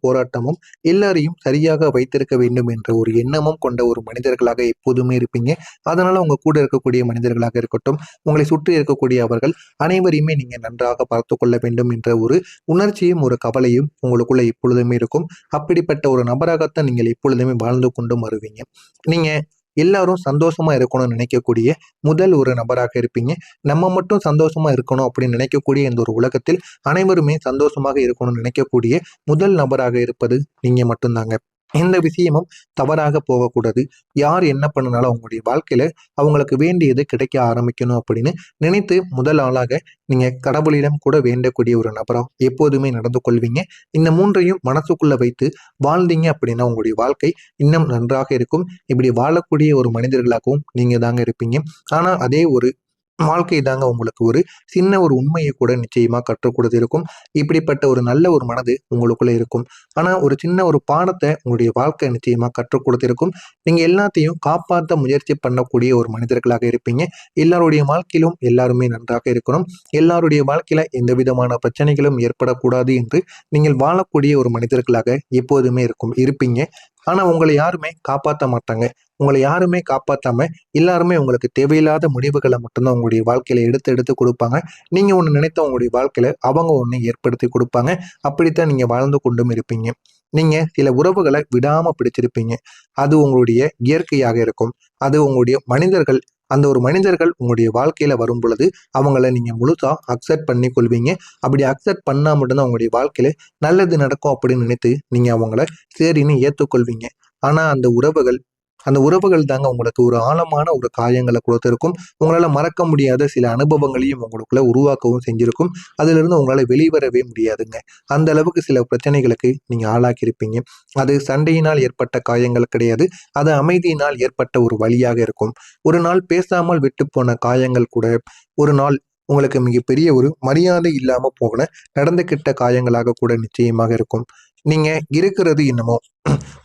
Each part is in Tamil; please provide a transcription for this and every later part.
போராட்டமும் எல்லாரையும் சரியாக வைத்திருக்க வேண்டும் என்ற ஒரு எண்ணமும் கொண்ட ஒரு மனிதர்களாக எப்போதுமே இருப்பீங்க. அதனால உங்க கூட இருக்கக்கூடிய மனிதர்களாக இருக்கட்டும், உங்களை சுற்றி இருக்கக்கூடிய அவர்கள் அனைவரையுமே நீங்க நன்றாக பார்த்து கொள்ள வேண்டும் என்ற ஒரு உணர்ச்சியும் ஒரு கவலையும் உங்களுக்குள்ள எப்பொழுதுமே இருக்கும். அப்படிப்பட்ட ஒரு நபராகத்தான் நீங்கள் எப்பொழுதுமே வாழ்ந்து கொண்டும் வருவீங்க. நீங்க எல்லாரும் சந்தோஷமா இருக்கணும்னு நினைக்கக்கூடிய முதல் ஒரு நபராக இருப்பீங்க. நம்ம மட்டும் சந்தோஷமா இருக்கணும் அப்படின்னு நினைக்கக்கூடிய இந்த ஒரு உலகத்தில் அனைவருமே சந்தோஷமாக இருக்கணும்னு நினைக்கக்கூடிய முதல் நபராக இருப்பது நீங்க மட்டும்தாங்க. எந்த விஷயமும் தவறாக போகக்கூடாது. யார் என்ன பண்ணினாலும் அவங்களுடைய வாழ்க்கையில அவங்களுக்கு வேண்டியது கிடைக்க ஆரம்பிக்கணும் அப்படின்னு நினைத்து முதல் ஆளாக நீங்க கடவுளிடம் கூட வேண்டக்கூடிய ஒரு நபரா எப்போதுமே நடந்து கொள்வீங்க. இந்த மூன்றையும் மனசுக்குள்ள வைத்து வாழ்ந்தீங்க அப்படின்னா உங்களுடைய வாழ்க்கை இன்னும் நன்றாக இருக்கும். இப்படி வாழக்கூடிய ஒரு மனிதர்களாகவும் நீங்க தாங்க இருப்பீங்க. ஆனா அதே ஒரு வாழ்க்கை தாங்க உங்களுக்கு ஒரு சின்ன ஒரு உண்மையை கூட நிச்சயமா கற்றுக் கொடுத்திருக்கும். இப்படிப்பட்ட ஒரு நல்ல ஒரு மனது உங்களுக்குள்ள இருக்கும். ஆனா ஒரு சின்ன ஒரு பாடத்தை உங்களுடைய வாழ்க்கை நிச்சயமா கற்றுக் கொடுத்திருக்கும். நீங்க எல்லாத்தையும் காப்பாற்ற முயற்சி பண்ணக்கூடிய ஒரு மனிதர்களாக இருப்பீங்க. எல்லாருடைய வாழ்க்கையிலும் எல்லாருமே நன்றாக இருக்கணும். எல்லாருடைய வாழ்க்கையில எந்த விதமான பிரச்சனைகளும் ஏற்படக்கூடாது என்று நீங்கள் வாழக்கூடிய ஒரு மனிதர்களாக எப்போதுமே இருப்பீங்க. ஆனா உங்களை யாருமே காப்பாற்ற மாட்டாங்க. உங்களை யாருமே காப்பாத்தாம எல்லாருமே உங்களுக்கு தேவையில்லாத முடிவுகளை மட்டும்தான் உங்களுடைய வாழ்க்கையில எடுத்து எடுத்து கொடுப்பாங்க. நீங்க ஒண்ணு நினைத்த உங்களுடைய வாழ்க்கையில அவங்க ஒண்ணு ஏற்படுத்தி கொடுப்பாங்க. அப்படித்தான் நீங்க வாழ்ந்து கொண்டும் இருப்பீங்க. நீங்க சில உறவுகளை விடாம பிடிச்சிருப்பீங்க. அது உங்களுடைய இயற்கையாக இருக்கும். அது உங்களுடைய மனிதர்கள். அந்த ஒரு மனிதர்கள் உங்களுடைய வாழ்க்கையில வரும் பொழுது அவங்கள நீங்க முழுசா அக்செப்ட் பண்ணி கொள்வீங்க. அப்படி அக்செப்ட் பண்ணா மட்டும்தான் உங்களுடைய வாழ்க்கையில நல்லது நடக்கும் அப்படின்னு நினைத்து நீங்க அவங்கள சரின்னு ஏற்றுக்கொள்வீங்க. ஆனா அந்த உறவுகள் தாங்க உங்களுக்கு ஒரு ஆழமான ஒரு காயங்களை கொடுத்திருக்கும். உங்களால மறக்க முடியாத சில அனுபவங்களையும் உங்களுக்குள்ள உருவாக்கவும் செஞ்சிருக்கும். அதுல இருந்து உங்களால வெளிவரவே முடியாதுங்க. அந்த அளவுக்கு சில பிரச்சனைகளுக்கு நீங்க ஆளாக்கியிருப்பீங்க. அது சண்டையினால் ஏற்பட்ட காயங்கள் கிடையாது. அது அமைதியினால் ஏற்பட்ட ஒரு வழியாக இருக்கும். ஒரு நாள் பேசாமல் விட்டு போன காயங்கள் கூட ஒரு நாள் உங்களுக்கு மிகப்பெரிய ஒரு மரியாதை இல்லாம போன நடந்துகிட்ட காயங்களாக கூட நிச்சயமாக இருக்கும். நீங்க இருக்கிறது என்னமோ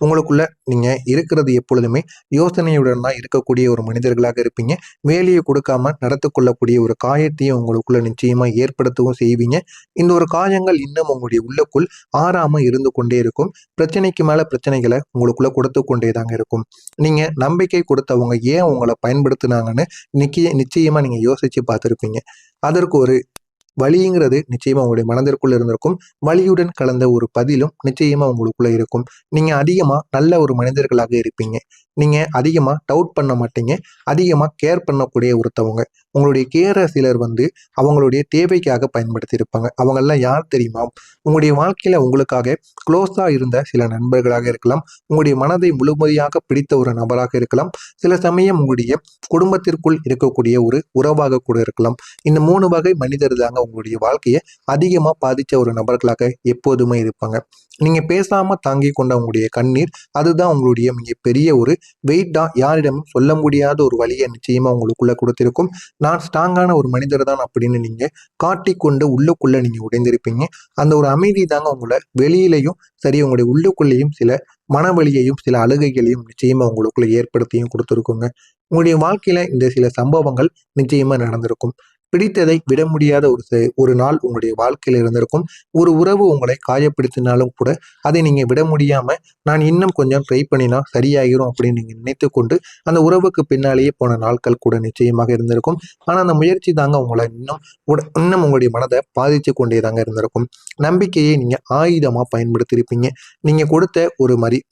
உங்களுக்குள்ள நீங்க இருக்கிறது எப்பொழுதுமே யோசனையுடன் தான் இருக்கக்கூடிய ஒரு மனிதர்களாக இருப்பீங்க. வேலையை கொடுக்காம நடத்து கொள்ளக்கூடிய ஒரு காயத்தையும் உங்களுக்குள்ள நிச்சயமா ஏற்படுத்தவும் செய்வீங்க. இந்த ஒரு காயங்கள் இன்னும் உங்களுடைய உள்ளுக்குள் ஆறாம இருந்து கொண்டே இருக்கும். பிரச்சனைக்கு மேல பிரச்சனைகளை உங்களுக்குள்ள கொடுத்து கொண்டே தாங்க இருக்கும். நீங்க நம்பிக்கை கொடுத்தவங்க ஏன் உங்களை பயன்படுத்தினாங்கன்னு நிச்சயமா நீங்க யோசிச்சு பார்த்துருப்பீங்க. அதற்கு ஒரு வலிங்கிறது நிச்சயமா உங்களுடைய மனதிற்குள்ள இருந்திருக்கும். வலியுடன் கலந்த ஒரு பதிலும் நிச்சயமா உங்களுக்குள்ள இருக்கும். நீங்க அதிகமா நல்ல ஒரு மனிதர்களாக இருப்பீங்க. நீங்க அதிகமா டவுட் பண்ண மாட்டீங்க. அதிகமா கேர் பண்ணக்கூடிய ஒருத்தவங்க. உங்களுடைய கேரை சிலர் அவங்களுடைய தேவைக்காக பயன்படுத்தி இருப்பாங்க. அவங்கெல்லாம் யார் தெரியுமா? உங்களுடைய வாழ்க்கையில உங்களுக்காக க்ளோஸா இருந்த சில நண்பர்களாக இருக்கலாம். உங்களுடைய மனதை முழுமையாக பிடித்த ஒரு நபராக இருக்கலாம். சில சமயம் உங்களுடைய குடும்பத்திற்குள் இருக்கக்கூடிய ஒரு உறவாக கூட இருக்கலாம். இந்த 3 வகை மனிதர் தாங்க உங்களுடைய வாழ்க்கையை அதிகமா பாதிச்ச ஒரு நபர்களாக எப்போதுமே இருப்பாங்க. நீங்க பேசாம தாங்கி கொண்ட உங்களுடைய கண்ணீர் அதுதான் உங்களுடைய மிகப்பெரிய ஒரு வெயிட்டா யாரிடமும் சொல்ல முடியாத ஒரு வழியை நிச்சயமா உங்களுக்குள்ள கொடுத்திருக்கும். நான் ஸ்ட்ராங்கான ஒரு மனிதர் தான் அப்படின்னு நீங்க காட்டிக்கொண்டு உள்ளுக்குள்ள நீங்க உடைந்திருப்பீங்க. அந்த ஒரு அமைதி தாங்க உங்களை வெளியிலையும் சரி உங்களுடைய உள்ளுக்குள்ளேயும் சில மனவலியையும் சில அழுகைகளையும் நிச்சயமா உங்களுக்குள்ள ஏற்படுத்தியும் கொடுத்துருக்குங்க. உங்களுடைய வாழ்க்கையில இந்த சில சம்பவங்கள் நிச்சயமா நடந்திருக்கும். பிடித்ததை விட முடியாத ஒரு நாள் உங்களுடைய வாழ்க்கையில இருந்திருக்கும். ஒரு உறவு உங்களை காயப்படுத்தினாலும் கூட அதை நீங்க விட முடியாம நான் இன்னும் கொஞ்சம் ட்ரை பண்ணினா சரியாகிரும் அப்படின்னு நீங்க நினைத்து கொண்டு அந்த உறவுக்கு பின்னாலேயே போன நாட்கள் கூட நிச்சயமாக இருந்திருக்கும். ஆனா அந்த முயற்சி தாங்க உங்களை இன்னும் உங்களுடைய மனதை பாதிச்சு கொண்டே தாங்க இருந்திருக்கும். நம்பிக்கையை நீங்க ஆயுதமா பயன்படுத்தியிருப்பீங்க. நீங்க கொடுத்த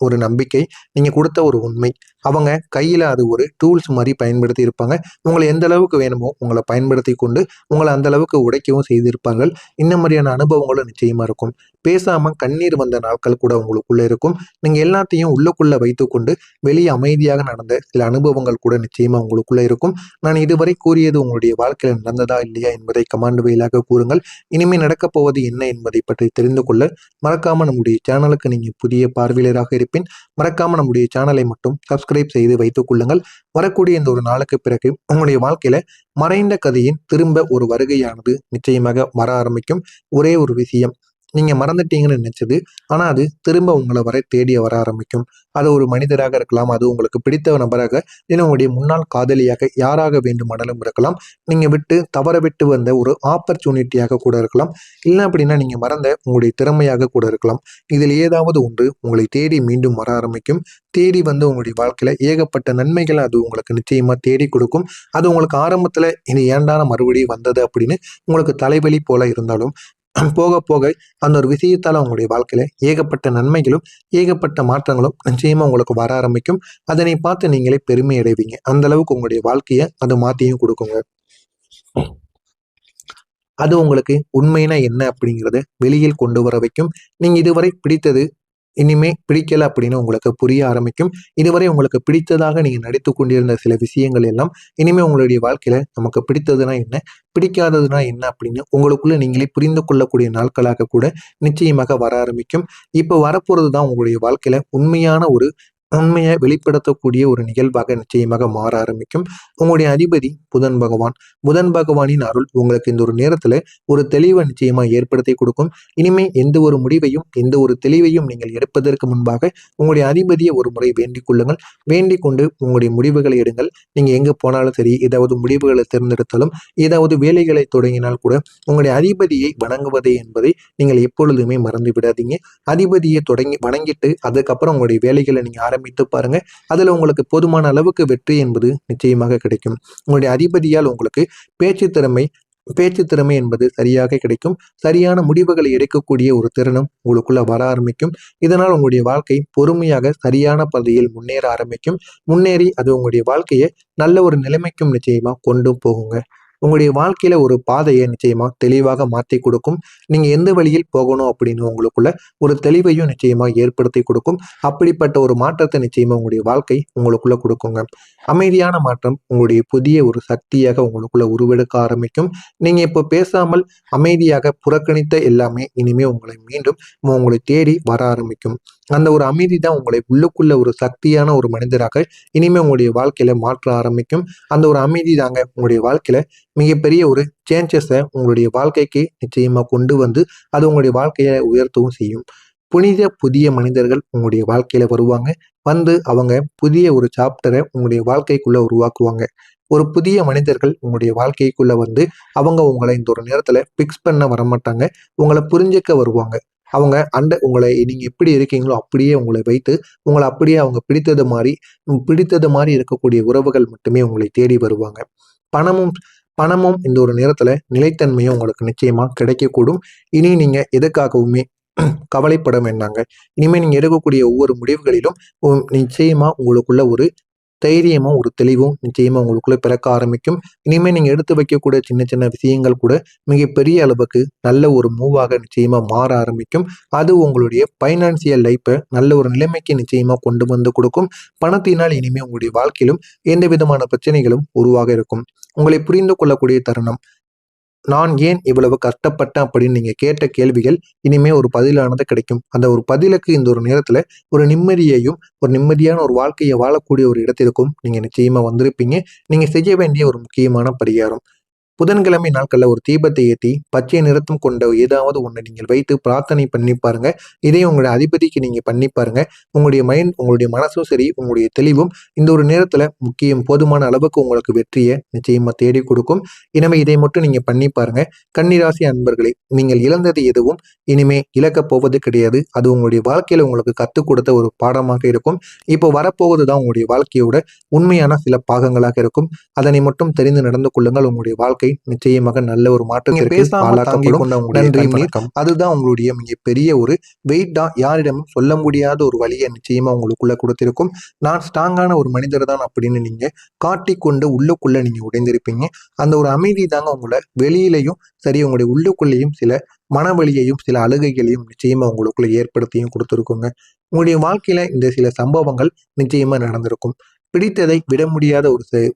ஒரு நம்பிக்கை, நீங்க கொடுத்த ஒரு உண்மை, அவங்க கையில அது ஒரு டூல்ஸ் மாதிரி பயன்படுத்தி இருப்பாங்க. உங்களை எந்த அளவுக்கு வேணுமோ உங்களை பயன்படுத்தி கொண்டு உங்களை அந்த அளவுக்கு உடைக்கவும் செய்திருப்பார்கள். இந்த மாதிரியான அனுபவங்களும் நிச்சயமா இருக்கும். பேசாம கண்ணீர் வந்த நாட்கள் கூட உங்களுக்குள்ள இருக்கும். நீங்க எல்லாத்தையும் உள்ளுக்குள்ள வைத்துக்கொண்டு வெளியே அமைதியாக நடந்த சில அனுபவங்கள் கூட நிச்சயமா உங்களுக்குள்ள இருக்கும். நான் இதுவரை கூறியது உங்களுடைய வாழ்க்கையில நடந்ததா இல்லையா என்பதை கமெண்ட் வாயிலாக கூறுங்கள். இனிமேல் நடக்கப் போவது என்ன என்பதை பற்றி தெரிந்து கொள்ள மறக்காம நம்முடைய சேனலுக்கு நீங்க புதிய பார்வையாளராக இருப்பின் மறக்காம நம்முடைய சேனலை மட்டும் சப்ஸ்கிரைப் செய்து வைத்துக் கொள்ளுங்கள். வரக்கூடிய இந்த ஒரு நாளுக்கு பிறகு உங்களுடைய வாழ்க்கையில மறைந்த கதையின் திரும்ப ஒரு வருகையானது நிச்சயமாக வர ஆரம்பிக்கும். ஒரே ஒரு விஷயம், நீங்க மறந்துட்டீங்கன்னு நினைச்சது, ஆனா அது திரும்ப உங்களை வர தேடி வர ஆரம்பிக்கும். அது ஒரு மனிதராக இருக்கலாம், அது உங்களுக்கு பிடித்த நபராக, இல்ல உங்களுடைய முன்னாள் காதலியாக யாராக வேண்டுமானாலும் இருக்கலாம். நீங்க தவற விட்டு வந்த ஒரு ஆப்பர்ச்சுனிட்டியாக கூட இருக்கலாம். இல்ல அப்படின்னா நீங்க மறந்த உங்களுடைய திறமையாக கூட இருக்கலாம். இதில் ஏதாவது ஒன்று உங்களை தேடி மீண்டும் வர ஆரம்பிக்கும். தேடி வந்து உங்களுடைய வாழ்க்கையில ஏகப்பட்ட நன்மைகளை அது உங்களுக்கு நிச்சயமா தேடி கொடுக்கும். அது உங்களுக்கு ஆரம்பத்துல இது ஏன்டா மறுபடியும் வந்தது அப்படின்னு உங்களுக்கு தலைவலி போல இருந்தாலும், போக போக அந்த ஒரு விஷயத்தால உங்களுடைய வாழ்க்கையில ஏகப்பட்ட நன்மைகளும் ஏகப்பட்ட மாற்றங்களும் நிச்சயமா உங்களுக்கு வர ஆரம்பிக்கும். அதனை பார்த்து நீங்களே பெருமை அடைவீங்க. அந்த அளவுக்கு உங்களுடைய வாழ்க்கைய அது மாத்தியும் கொடுக்குங்க. அது உங்களுக்கு உண்மைனா என்ன அப்படிங்கிறத வெளியில் கொண்டு வர வைக்கும். நீங்க இதுவரை பிடித்தது இனிமே பிடிக்கல அப்படின்னு உங்களுக்கு புரிய ஆரம்பிக்கும். இதுவரை உங்களுக்கு பிடித்ததாக நீங்க நடித்துக் கொண்டிருந்த சில விஷயங்கள் எல்லாம் இனிமே உங்களுடைய வாழ்க்கையில நமக்கு பிடித்ததுனா என்ன, பிடிக்காததுனா என்ன அப்படின்னு உங்களுக்குள்ள நீங்களே புரிந்து கொள்ளக்கூடிய நாட்களாக கூட நிச்சயமாக வர ஆரம்பிக்கும். இப்போ வரப்போறது தான் உங்களுடைய வாழ்க்கையில உண்மையை வெளிப்படுத்தக்கூடிய ஒரு நிகழ்வாக நிச்சயமாக மாற ஆரம்பிக்கும். உங்களுடைய அதிபதி புதன் பகவான். புதன் பகவானின் அருள் உங்களுக்கு இந்த ஒரு நேரத்துல ஒரு தெளிவை நிச்சயமா ஏற்படுத்தி கொடுக்கும். இனிமே எந்த ஒரு முடிவையும் எந்த ஒரு தெளிவையும் நீங்கள் எடுப்பதற்கு முன்பாக உங்களுடைய அதிபதியை ஒரு முறை வேண்டிக் கொள்ளுங்கள். வேண்டிக் கொண்டு உங்களுடைய முடிவுகளை எடுங்கள். நீங்க எங்க போனாலும் சரி, ஏதாவது முடிவுகளை தேர்ந்தெடுத்தாலும், ஏதாவது வேலைகளை தொடங்கினால் கூட உங்களுடைய அதிபதியை வணங்குவதே என்பதை நீங்கள் எப்பொழுதுமே மறந்து விடாதீங்க. அதிபதியை தொடங்கி வணங்கிட்டு அதுக்கப்புறம் உங்களுடைய வேலைகளை நீங்க ஆரம்பித்து பாருங்க. அதுல உங்களுக்கு போதுமான அளவுக்கு வெற்றி என்பது நிச்சயமாக கிடைக்கும். உங்களுடைய அதிபதியால் உங்களுக்கு பேச்சு திறமை பேச்சு திறமை என்பது சரியாக கிடைக்கும். சரியான முடிவுகளை எடுக்கக்கூடிய ஒரு திறனும் உங்களுக்குள்ள வர ஆரம்பிக்கும். இதனால் உங்களுடைய வாழ்க்கை பொறுமையாக சரியான பாதையில் முன்னேற ஆரம்பிக்கும். முன்னேறி அது உங்களுடைய வாழ்க்கையை நல்ல ஒரு நிலைமைக்கும் நிச்சயமா கொண்டு போகுங்க. உங்களுடைய வாழ்க்கையில ஒரு பாதையை நிச்சயமா தெளிவாக மாற்றி கொடுக்கும். நீங்க எந்த வழியில் போகணும் அப்படின்னு உங்களுக்குள்ள ஒரு தெளிவையும் நிச்சயமா ஏற்படுத்தி கொடுக்கும். அப்படிப்பட்ட ஒரு மாற்றத்தை நிச்சயமா உங்களுடைய வாழ்க்கை உங்களுக்குள்ள கொடுக்குங்க. அமைதியான மாற்றம் உங்களுடைய புதிய ஒரு சக்தியாக உங்களுக்குள்ள உருவெடுக்க ஆரம்பிக்கும். நீங்க இப்போ பேசாமல் அமைதியாக புறக்கணித்த எல்லாமே இனிமே உங்களை தேடி வர ஆரம்பிக்கும். அந்த ஒரு அமைதி தான் உங்களை உள்ளுக்குள்ள ஒரு சக்தியான ஒரு மனிதராக இனிமே உங்களுடைய வாழ்க்கையில மாற்ற ஆரம்பிக்கும். அந்த ஒரு அமைதி தாங்க உங்களுடைய வாழ்க்கையில மிகப்பெரிய ஒரு சேஞ்சஸை உங்களுடைய வாழ்க்கைக்கு நிச்சயமா கொண்டு வந்து அது உங்களுடைய வாழ்க்கையை உயர்த்தவும் செய்யும். புதிய மனிதர்கள் உங்களுடைய வாழ்க்கையில வருவாங்க. வந்து அவங்க புதிய ஒரு சாப்டரை உங்களுடைய வாழ்க்கைக்குள்ள உருவாக்குவாங்க. ஒரு புதிய மனிதர்கள் உங்களுடைய வாழ்க்கைக்குள்ள வந்து அவங்க உங்களை இந்த ஒரு நேரத்துல பிக்ஸ் பண்ண வரமாட்டாங்க. உங்களை புரிஞ்சுக்க வருவாங்க. அவங்க உங்களை நீங்க எப்படி இருக்கீங்களோ அப்படியே உங்களை வைத்து உங்களை அப்படியே அவங்க பிடித்தது மாதிரி இருக்கக்கூடிய உறவுகள் மட்டுமே உங்களை தேடி வருவாங்க. பணமும் பணமும் இந்த ஒரு நேரத்துல நிலைத்தன்மையும் உங்களுக்கு நிச்சயமா கிடைக்கக்கூடும். இனி நீங்க எதுக்காகவுமே கவலைப்பட வேண்டாங்க. இனிமே நீங்க எடுக்கக்கூடிய ஒவ்வொரு முடிவுகளிலும் நிச்சயமா உங்களுக்குள்ள ஒரு தைரியமும் ஒரு தெளிவும் நிச்சயமா உங்களுக்குள்ள பிறக்க ஆரம்பிக்கும். இனிமே நீங்க எடுத்து வைக்கக்கூடிய சின்ன சின்ன விஷயங்கள் கூட மிகப்பெரிய அளவுக்கு நல்ல ஒரு மூவாக நிச்சயமா மாற ஆரம்பிக்கும். அது உங்களுடைய பைனான்சியல் லைஃப்பை நல்ல ஒரு நிலைமைக்கு நிச்சயமா கொண்டு வந்து கொடுக்கும். பணத்தினால் இனிமே உங்களுடைய வாழ்க்கையிலும் எந்த விதமான பிரச்சனைகளும் உருவாக இருக்கும். உங்களை புரிந்து கொள்ளக்கூடிய தருணம். நான் ஏன் இவ்வளவு கஷ்டப்பட்டேன் அப்படின்னு நீங்க கேட்ட கேள்விகள் இனிமே ஒரு பதிலானது கிடைக்கும். அந்த ஒரு பதிலுக்கு இந்த ஒரு நேரத்துல ஒரு நிம்மதியையும் ஒரு நிம்மதியான ஒரு வாழ்க்கையை வாழக்கூடிய ஒரு இடத்திற்கும் நீங்க நிச்சயமா வந்திருப்பீங்க. நீங்க செய்ய வேண்டிய ஒரு முக்கியமான பரிகாரம். புதன்கிழமை நாட்கள்ல ஒரு தீபத்தை ஏற்றி பச்சை நிறத்தம் கொண்ட ஏதாவது ஒண்ணு நீங்கள் வைத்து பிரார்த்தனை பண்ணி பாருங்க. இதே உங்களுடைய அதிபதிக்கு நீங்க பண்ணி பாருங்க. உங்களுடைய மனசும் சரி, உங்களுடைய தெளிவும் இந்த ஒரு நேரத்துல போதுமான அளவுக்கு உங்களுக்கு வெற்றியை நிச்சயமா தேடி கொடுக்கும். எனவே இதை மட்டும் நீங்க பண்ணி பாருங்க. கன்னிராசி அன்பர்களே, நீங்கள் இழந்தது எதுவும் இனிமே இழக்கப் போவது கிடையாது. அது உங்களுடைய வாழ்க்கையில உங்களுக்கு கற்றுக் கொடுத்த ஒரு பாடமாக இருக்கும். இப்போ வரப்போவதுதான் உங்களுடைய வாழ்க்கையோட உண்மையான சில பாகங்களாக இருக்கும். அதனை மட்டும் தெரிந்து நடந்து கொள்ளுங்கள். உங்களுடைய வாழ்க்கை நிச்சயமாக நல்ல ஒரு மாற்றத்திற்கு ஆளாக்கப்படும். அதுதான் உங்களுடைய மிகப்பெரிய ஒரு வெயிட்டா, யாரிடமும் சொல்ல முடியாத ஒரு வழியை நிச்சயமா உங்களுக்குள்ள கொடுத்திருக்கும். நான் ஸ்ட்ராங்கான ஒரு மனிதர் தான் அப்படின்னு நீங்க காட்டிக்கொண்டு உள்ளுக்குள்ள நீங்க உடைந்திருப்பீங்க. அந்த ஒரு அமைதி தாங்க உங்களை வெளியிலையும் சரி, உங்களுடைய உள்ளுக்குள்ளேயும் சில மனவழியையும் சில அழுகைகளையும் நிச்சயமா உங்களுக்குள்ள ஏற்படுத்தியும் கொடுத்துருக்குங்க. உங்களுடைய வாழ்க்கையில இந்த சில சம்பவங்கள் நிச்சயமா நடந்திருக்கும். பிடித்ததை விட முடியாத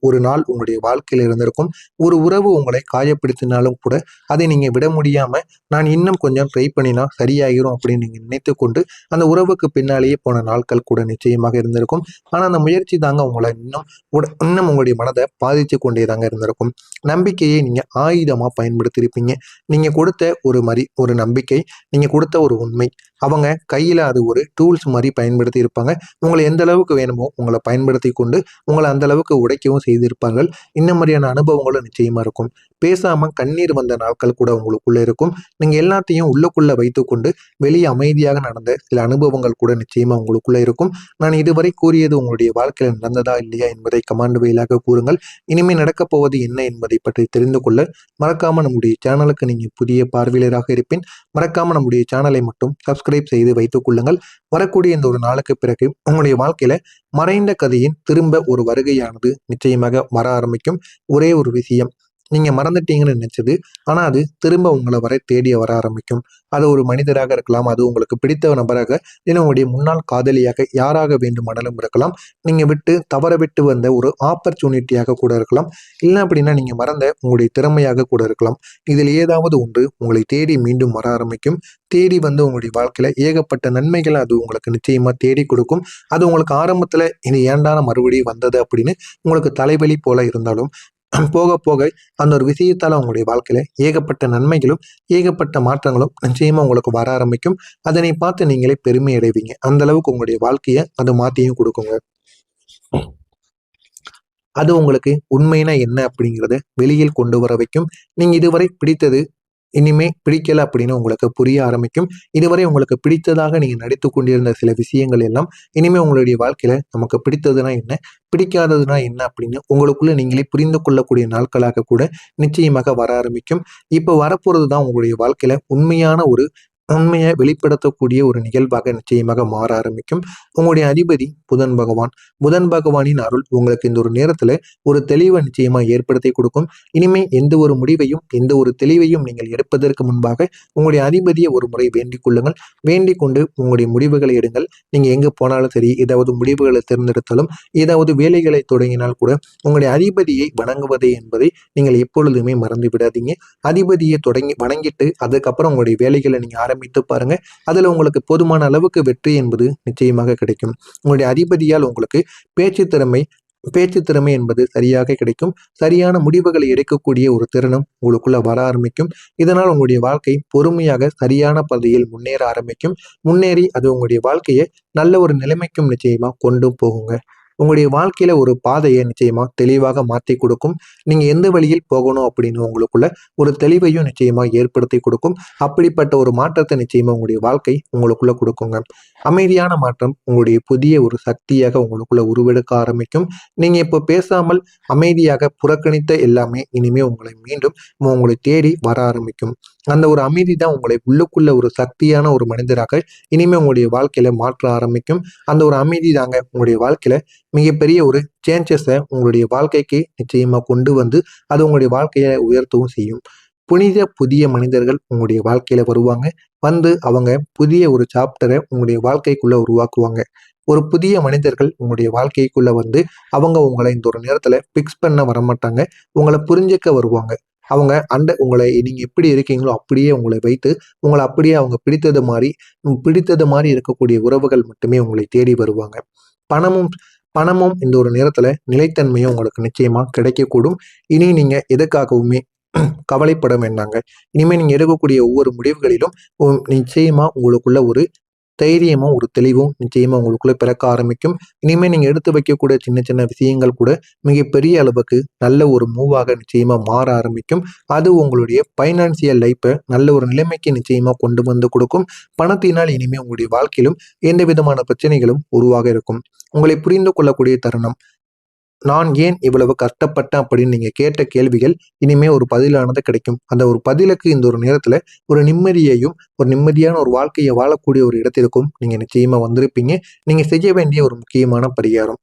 ஒரு நாள் உங்களுடைய வாழ்க்கையில் இருந்திருக்கும். ஒரு உறவு உங்களை காயப்படுத்தினாலும் கூட அதை நீங்க விட முடியாம, நான் இன்னும் கொஞ்சம் ட்ரை பண்ணினா சரியாயிரும் அப்படின்னு நீங்க நினைத்துக்கொண்டு அந்த உறவுக்கு பின்னாலேயே போன நாட்கள் கூட நிச்சயமாக இருந்திருக்கும். ஆனா அந்த முயற்சி தாங்க உங்களை இன்னும் உங்களுடைய மனதை பாதிச்சு கொண்டே தாங்க இருந்திருக்கும். நம்பிக்கையை நீங்க ஆயுதமா பயன்படுத்தியிருப்பீங்க. நீங்க கொடுத்த ஒரு நம்பிக்கை, நீங்க கொடுத்த ஒரு உண்மை, அவங்க கையில அது ஒரு டூல்ஸ் மாதிரி பயன்படுத்தி இருப்பாங்க. உங்களை எந்த அளவுக்கு வேணுமோ உங்களை பயன்படுத்தி கொண்டு உங்களை அந்த அளவுக்கு உடைக்கவும் செய்திருப்பார்கள். இந்த மாதிரியான அனுபவங்களும் நிச்சயமா இருக்கும். பேசாம கண்ணீர் வந்த நாட்கள் கூட உங்களுக்குள்ள இருக்கும். நீங்க எல்லாத்தையும் உள்ளுக்குள்ள வைத்துக்கொண்டு வெளியே அமைதியாக நடந்த சில அனுபவங்கள் கூட நிச்சயமா உங்களுக்குள்ள இருக்கும். நான் இதுவரை கூறியது உங்களுடைய வாழ்க்கையில் நடந்ததா இல்லையா என்பதை கமெண்ட் வாயிலாக கூறுங்கள். இனிமே நடக்கப் போவது என்ன என்பதை பற்றி தெரிந்து கொள்ள மறக்காம நம்முடைய சேனலுக்கு நீங்க புதிய பார்வையாளராக இருப்பின் மறக்காம நம்முடைய சேனலை மட்டும் சப்ஸ்கிரைப் செய்து வைத்துக் கொள்ளுங்கள். வரக்கூடிய இந்த ஒரு நாளுக்கு பிறகு உங்களுடைய வாழ்க்கையில மறைந்த கதையின் திரும்ப ஒரு வருகையானது நிச்சயமாக வர ஆரம்பிக்கும். ஒரே ஒரு விஷயம், நீங்க மறந்துட்டீங்கன்னு நினைச்சது ஆனா அது திரும்ப உங்களை வர தேடி வர ஆரம்பிக்கும். அது ஒரு மனிதராக இருக்கலாம், அது உங்களுக்கு பிடித்த நபராக, இல்லை உங்களுடைய முன்னாள் காதலியாக யாராக வேண்டுமானாலும் இருக்கலாம். நீங்க தவற விட்டு வந்த ஒரு ஆப்பர்ச்சுனிட்டியாக கூட இருக்கலாம். இல்லை அப்படின்னா நீங்க மறந்த உங்களுடைய திறமையாக கூட இருக்கலாம். இதில் ஏதாவது ஒன்று உங்களை தேடி மீண்டும் வர ஆரம்பிக்கும். தேடி வந்து உங்களுடைய வாழ்க்கையில ஏகப்பட்ட நன்மைகளை அது உங்களுக்கு நிச்சயமா தேடி கொடுக்கும். அது உங்களுக்கு ஆரம்பத்துல இது ஏண்டான மறுபடியும் வந்தது அப்படின்னு உங்களுக்கு தலைவலி போல இருந்தாலும் போக போக அந்த ஒரு விஷயத்தால உங்களுடைய வாழ்க்கையில ஏகப்பட்ட நன்மைகளும் ஏகப்பட்ட மாற்றங்களும் நிச்சயமா உங்களுக்கு வர ஆரம்பிக்கும். அதனை பார்த்து நீங்களே பெருமை அடைவீங்க. அந்த அளவுக்கு உங்களுடைய வாழ்க்கையை அது மாத்தியும் கொடுக்குங்க. அது உங்களுக்கு உண்மைனா என்ன அப்படிங்கிறத வெளியில் கொண்டு வர வைக்கும். நீங்க இதுவரை பிடித்தது இனிமே பிடிக்கல அப்படின்னு உங்களுக்கு புரிய ஆரம்பிக்கும். இதுவரை உங்களுக்கு பிடித்ததாக நீங்க நடித்து கொண்டிருந்த சில விஷயங்கள் எல்லாம் இனிமே உங்களுடைய வாழ்க்கையில நமக்கு பிடித்ததுன்னா என்ன, பிடிக்காததுன்னா என்ன அப்படின்னு உங்களுக்குள்ள நீங்களே புரிந்து கொள்ளக்கூடிய நாட்களாக கூட நிச்சயமாக வர ஆரம்பிக்கும். இப்போ வரப்போறது தான் உங்களுடைய வாழ்க்கையில உண்மையை வெளிப்படுத்தக்கூடிய ஒரு நிகழ்வாக நிச்சயமாக மாற ஆரம்பிக்கும். உங்களுடைய அதிபதி புதன் பகவான். புதன் பகவானின் அருள் உங்களுக்கு இந்த ஒரு நேரத்துல ஒரு தெளிவை நிச்சயமா ஏற்படுத்தி கொடுக்கும். இனிமே எந்த ஒரு முடிவையும் எந்த ஒரு தெளிவையும் நீங்கள் எடுப்பதற்கு முன்பாக உங்களுடைய அதிபதியை ஒரு முறை வேண்டிக் கொள்ளுங்கள். வேண்டிக் கொண்டு உங்களுடைய முடிவுகளை எடுங்கள். நீங்க எங்க போனாலும் சரி, ஏதாவது முடிவுகளை தேர்ந்தெடுத்தாலும், ஏதாவது வேலைகளை தொடங்கினால் கூட உங்களுடைய அதிபதியை வணங்குவதே என்பதை நீங்கள் எப்பொழுதுமே மறந்து விடாதீங்க. அதிபதியை வணங்கிட்டு அதுக்கப்புறம் உங்களுடைய வேலைகளை நீங்க ஆரம்பித்து பாருங்க. அதுல உங்களுக்கு போதுமான அளவுக்கு வெற்றி என்பது நிச்சயமாக கிடைக்கும். உங்களுடைய அதிபதியால் உங்களுக்கு பேச்சு திறமை பேச்சு திறமை என்பது சரியாக கிடைக்கும். சரியான முடிவுகளை எடுக்கக்கூடிய ஒரு திறனும் உங்களுக்குள்ள வர ஆரம்பிக்கும். இதனால் உங்களுடைய வாழ்க்கை பொறுமையாக சரியான பாதையில் முன்னேற ஆரம்பிக்கும். முன்னேறி அது உங்களுடைய வாழ்க்கையை நல்ல ஒரு நிலைமைக்கும் நிச்சயமா கொண்டு போகுங்க. உங்களுடைய வாழ்க்கையில ஒரு பாதையை நிச்சயமா தெளிவாக மாற்றி கொடுக்கும். நீங்க எந்த வழியில் போகணும் அப்படின்னு உங்களுக்குள்ள ஒரு தெளிவையும் நிச்சயமா ஏற்படுத்தி கொடுக்கும். அப்படிப்பட்ட ஒரு மாற்றத்தை நிச்சயமா உங்களுடைய வாழ்க்கை உங்களுக்குள்ள கொடுக்குங்க. அமைதியான மாற்றம் உங்களுடைய புதிய ஒரு சக்தியாக உங்களுக்குள்ள உருவெடுக்க ஆரம்பிக்கும். நீங்க இப்போ பேசாமல் அமைதியாக புறக்கணித்த எல்லாமே இனிமே மீண்டும் உங்களை தேடி வர ஆரம்பிக்கும். அந்த ஒரு அமைதி தான் உங்களை உள்ளுக்குள்ள ஒரு சக்தியான ஒரு மனிதராக இனிமே உங்களுடைய வாழ்க்கையில மாற்ற ஆரம்பிக்கும். அந்த ஒரு அமைதி தாங்க உங்களுடைய வாழ்க்கையில மிகப்பெரிய ஒரு சேஞ்சஸை உங்களுடைய வாழ்க்கைக்கு நிச்சயமா கொண்டு வந்து அது உங்களுடைய வாழ்க்கையை உயர்த்தவும் செய்யும். புதிய மனிதர்கள் உங்களுடைய வாழ்க்கையில வருவாங்க. வந்து அவங்க புதிய ஒரு சாப்டரை உங்களுடைய வாழ்க்கைக்குள்ள உருவாக்குவாங்க. ஒரு புதிய மனிதர்கள் உங்களுடைய வாழ்க்கைக்குள்ள வந்து அவங்க உங்களை இந்த ஒரு நேரத்துல பிக்ஸ் பண்ண வரமாட்டாங்க. உங்களை புரிஞ்சுக்க வருவாங்க. அவங்க உங்களை நீங்க எப்படி இருக்கீங்களோ அப்படியே உங்களை வைத்து உங்களை அப்படியே அவங்க பிடித்தது மாதிரி இருக்கக்கூடிய உறவுகள் மட்டுமே உங்களை தேடி வருவாங்க. பணமும் பணமும் இந்த ஒரு நேரத்துல நிலைத்தன்மையும் உங்களுக்கு நிச்சயமா கிடைக்கக்கூடும். இனி நீங்க எதுக்காகவுமே கவலைப்பட வேண்டாங்க. இனிமே நீங்க எடுக்கக்கூடிய ஒவ்வொரு முடிவுகளிலும் நிச்சயமா உங்களுக்குள்ள ஒரு தைரியமும் ஒரு தெளிவும் நிச்சயமா உங்களுக்குள்ள பிறக்க ஆரம்பிக்கும். இனிமே நீங்க எடுத்து வைக்கக்கூடிய சின்ன சின்ன விஷயங்கள் கூட மிகப்பெரிய அளவுக்கு நல்ல ஒரு மூவாக நிச்சயமா மாற ஆரம்பிக்கும். அது உங்களுடைய பைனான்சியல் லைஃப்பை நல்ல ஒரு நிலைமைக்கு நிச்சயமா கொண்டு வந்து கொடுக்கும். பணத்தினால் இனிமே உங்களுடைய வாழ்க்கையிலும் எந்த விதமான பிரச்சனைகளும் உருவாக இருக்கும். உங்களை புரிந்து கொள்ளக்கூடிய தருணம். நான் ஏன் இவ்வளவு கஷ்டப்பட்டேன் அப்படின்னு நீங்க கேட்ட கேள்விகள் இனிமே ஒரு பதிலானது கிடைக்கும். அந்த ஒரு பதிலுக்கு இந்த ஒரு நேரத்துல ஒரு நிம்மதியையும் ஒரு நிம்மதியான ஒரு வாழ்க்கையை வாழக்கூடிய ஒரு இடத்திற்கும் நீங்க நிச்சயமா வந்திருப்பீங்க. நீங்க செய்ய வேண்டிய ஒரு முக்கியமான பரிகாரம்,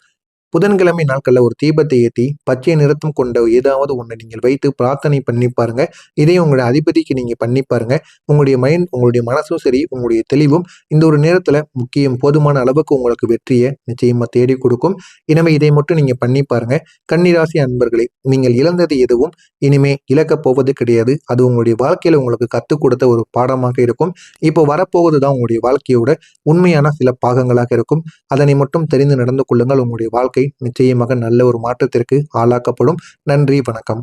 புதன்கிழமை நாட்களில் ஒரு தீபத்தை ஏற்றி பச்சை நிறத்தம் கொண்ட ஏதாவது ஒன்றை நீங்கள் வைத்து பிரார்த்தனை பண்ணி பாருங்க. இதை உங்களுடைய அதிபதிக்கு நீங்கள் பண்ணி பாருங்க. உங்களுடைய மைண்ட், உங்களுடைய மனசும் சரி, உங்களுடைய தெளிவும் இந்த ஒரு நேரத்தில் முக்கியம் போதுமான அளவுக்கு உங்களுக்கு வெற்றியை நிச்சயமாக தேடி கொடுக்கும். எனவே இதை மட்டும் நீங்கள் பண்ணி பாருங்க. கன்னிராசி அன்பர்களே, நீங்கள் இழந்தது எதுவும் இனிமே இழக்கப் போவது கிடையாது. அது உங்களுடைய வாழ்க்கையில் உங்களுக்கு கற்றுக் கொடுத்த ஒரு பாடமாக இருக்கும். இப்போ வரப்போவது தான் உங்களுடைய வாழ்க்கையோட உண்மையான சில பாகங்களாக இருக்கும். அதனை மட்டும் தெரிந்து நடந்து கொள்ளுங்கள். உங்களுடைய வாழ்க்கை நிச்சயமாக நல்ல ஒரு மாற்றத்திற்கு ஆளாக்கப்படும். நன்றி, வணக்கம்.